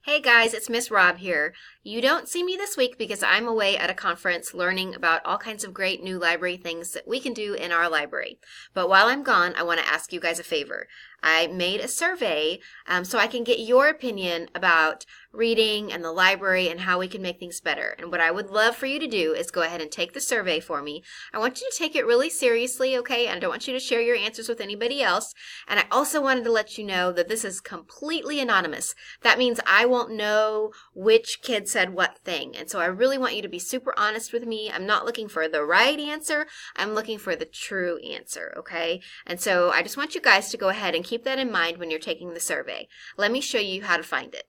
Hey guys, it's Miss Rob here. You don't see me this week because I'm away at a conference learning about all kinds of great new library things that we can do in our library. But while I'm gone, I want to ask you guys a favor. I made a survey so I can get your opinion about reading and the library and how we can make things better. And what I would love for you to do is go ahead and take the survey for me. I want you to take it really seriously, okay? And I don't want you to share your answers with anybody else. And I also wanted to let you know that this is completely anonymous. That means I won't know which kid said what thing. And so I really want you to be super honest with me. I'm not looking for the right answer. I'm looking for the true answer, okay? And so I just want you guys to go ahead and keep that in mind when you're taking the survey. Let me show you how to find it.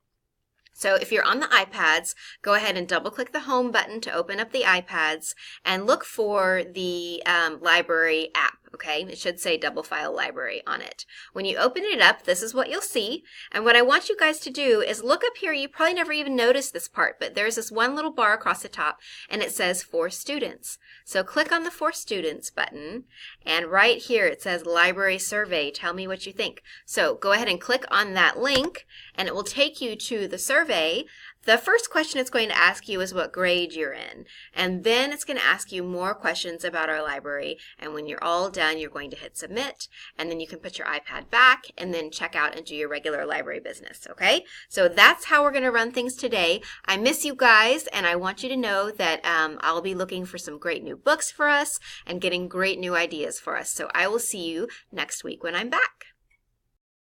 So if you're on the iPads, go ahead and double click the home button to open up the iPads and look for the library app. Okay, it should say Double File Library on it. When you open it up, this is what you'll see. And what I want you guys to do is look up here. You probably never even noticed this part, but there's this one little bar across the top and it says For Students. So click on the For Students button, and right here it says Library Survey. Tell me what you think. So go ahead and click on that link and it will take you to the survey. The first question it's going to ask you is what grade you're in, and then it's going to ask you more questions about our library, and when you're all done, you're going to hit submit, and then you can put your iPad back and then check out and do your regular library business, okay? So that's how we're going to run things today. I miss you guys, and I want you to know that I'll be looking for some great new books for us and getting great new ideas for us. So I will see you next week when I'm back.